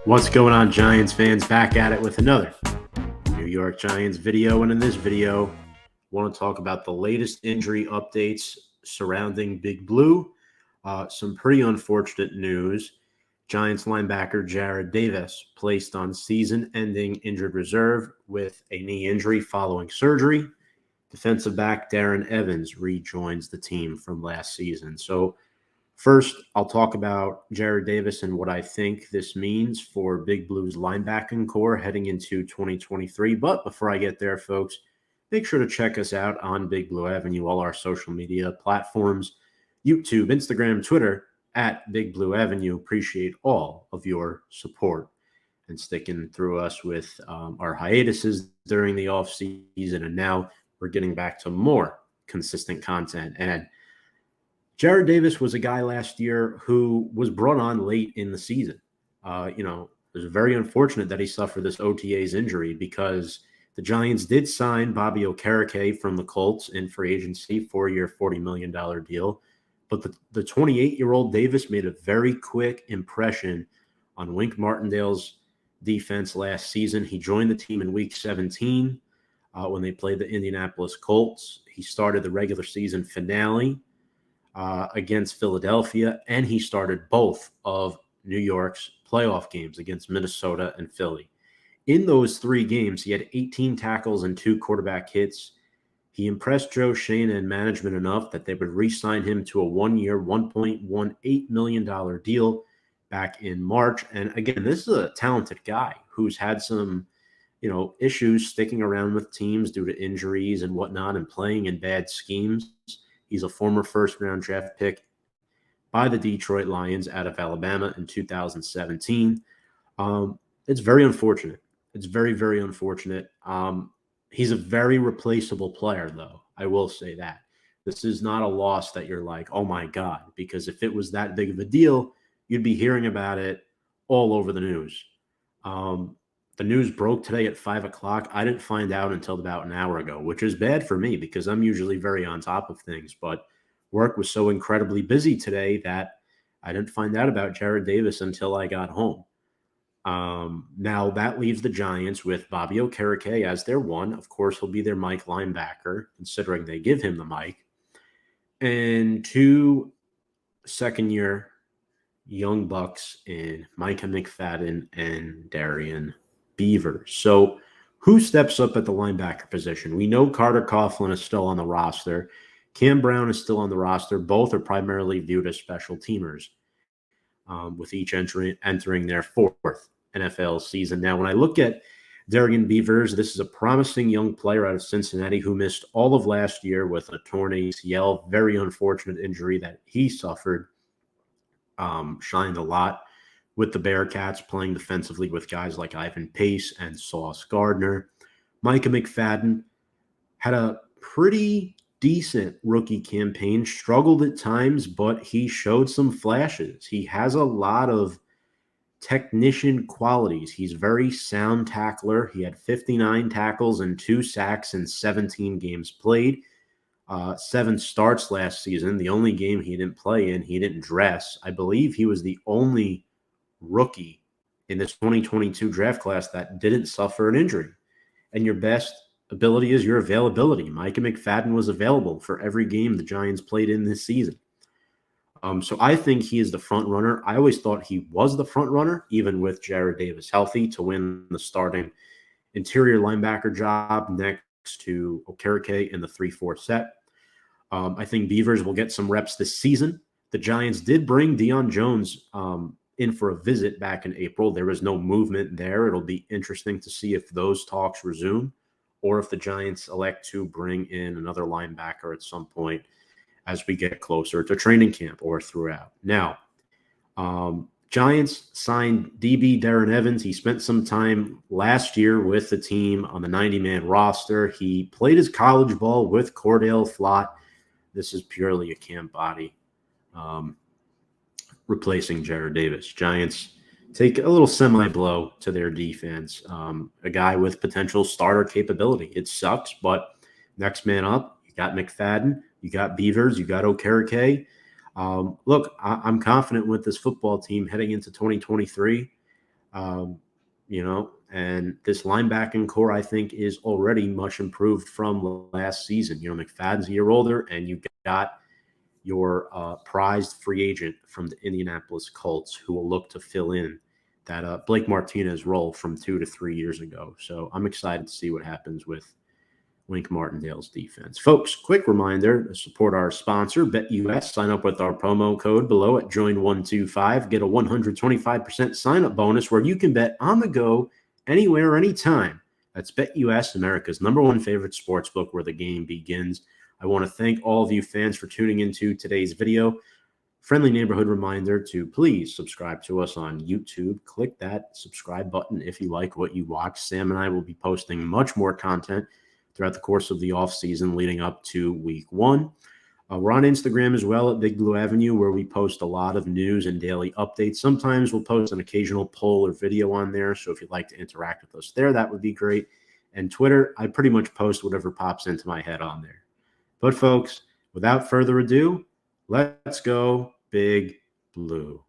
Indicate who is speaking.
Speaker 1: What's going on, Giants fans? Back at it with another New York Giants video. And in this video, I want to talk about the latest injury updates surrounding Big Blue. Some pretty unfortunate news. Giants linebacker Jarrad Davis placed on season-ending injured reserve with a knee injury following surgery. Defensive back Darren Evans rejoins the team from last season. So first, I'll talk about Jarrad Davis and what I think this means for Big Blue's linebacking core heading into 2023. But before I get there, folks, make sure to check us out on Big Blue Avenue, all our social media platforms, YouTube, Instagram, Twitter, at Big Blue Avenue. Appreciate all of your support and sticking through us with our hiatuses during the off season. And now we're getting back to more consistent content. And Jarrad Davis was a guy last year who was brought on late in the season. It was very unfortunate that he suffered this OTA's injury because the Giants did sign Bobby Okereke from the Colts in free agency, 4-year, $40 million deal. But the 28-year-old Davis made a very quick impression on Wink Martindale's defense last season. He joined the team in Week 17 when they played the Indianapolis Colts. He started the regular season finale against Philadelphia, and he started both of New York's playoff games against Minnesota and Philly. In those three games, he had 18 tackles and 2 quarterback hits. He impressed Joe Shane and management enough that they would re-sign him to a 1-year, $1.18 million deal back in March. And again, this is a talented guy who's had some, issues sticking around with teams due to injuries and whatnot and playing in bad schemes. He's a former first-round draft pick by the Detroit Lions out of Alabama in 2017. It's very unfortunate. It's very, very unfortunate. He's a very replaceable player, though. I will say that. This is not a loss that you're like, oh, my God, because if it was that big of a deal, you'd be hearing about it all over the news. The news broke today at 5 o'clock. I didn't find out until about an hour ago, which is bad for me because I'm usually very on top of things. But work was so incredibly busy today that I didn't find out about Jarrad Davis until I got home. Now that leaves the Giants with Bobby Okereke as their one. Of course, he'll be their Mike linebacker, considering they give him the Mike. And 2 second-year young bucks in Micah McFadden and Darren Beavers. So who steps up at the linebacker position? We know Carter Coughlin is still on the roster. Cam Brown is still on the roster. Both are primarily viewed as special teamers, with each entering their 4th NFL season. Now, when I look at Darren Beavers, this is a promising young player out of Cincinnati who missed all of last year with a torn ACL. Very unfortunate injury that he suffered. Shined a lot with the Bearcats, playing defensively with guys like Ivan Pace and Sauce Gardner. Micah McFadden had a pretty decent rookie campaign, struggled at times, but he showed some flashes. He has a lot of technician qualities. He's very sound tackler. He had 59 tackles and 2 sacks in 17 games played. 7 starts last season. The only game he didn't play in, he didn't dress. I believe he was the only rookie in this 2022 draft class that didn't suffer an injury. And your best ability is your availability. Micah McFadden was available for every game the Giants played in this season. So I think he is the front runner. I always thought he was the front runner, even with Jarrad Davis healthy, to win the starting interior linebacker job next to Okereke in the 3-4 set. I think Beavers will get some reps this season. The Giants did bring Deion Jones in for a visit back in April. There was no movement there. It'll be interesting to see if those talks resume or if the Giants elect to bring in another linebacker at some point as we get closer to training camp or throughout. Now, Giants signed DB Darren Evans. He spent some time last year with the team on the 90-man roster. He played his college ball with Cordell Flott. This is purely a camp body replacing Jarrad Davis. Giants take a little semi-blow to their defense. A guy with potential starter capability. It sucks, but next man up, you got McFadden, you got Beavers, you got Okereke. Look, I'm confident with this football team heading into 2023. Um, and this linebacking core, I think, is already much improved from last season. McFadden's a year older, and you got your prized free agent from the Indianapolis Colts who will look to fill in that Blake Martinez role from 2 to 3 years ago. So I'm excited to see what happens with Wink Martindale's defense. Folks, quick reminder to support our sponsor, BetUS. Sign up with our promo code below at Join125. Get a 125% sign up bonus where you can bet on the go anywhere, anytime. That's BetUS, America's #1 favorite sportsbook where the game begins. I want to thank all of you fans for tuning into today's video. Friendly neighborhood reminder to please subscribe to us on YouTube. Click that subscribe button if you like what you watch. Sam and I will be posting much more content throughout the course of the offseason leading up to week 1. We're on Instagram as well at Big Blue Avenue, where we post a lot of news and daily updates. Sometimes we'll post an occasional poll or video on there. So if you'd like to interact with us there, that would be great. And Twitter, I pretty much post whatever pops into my head on there. But folks, without further ado, let's go Big Blue.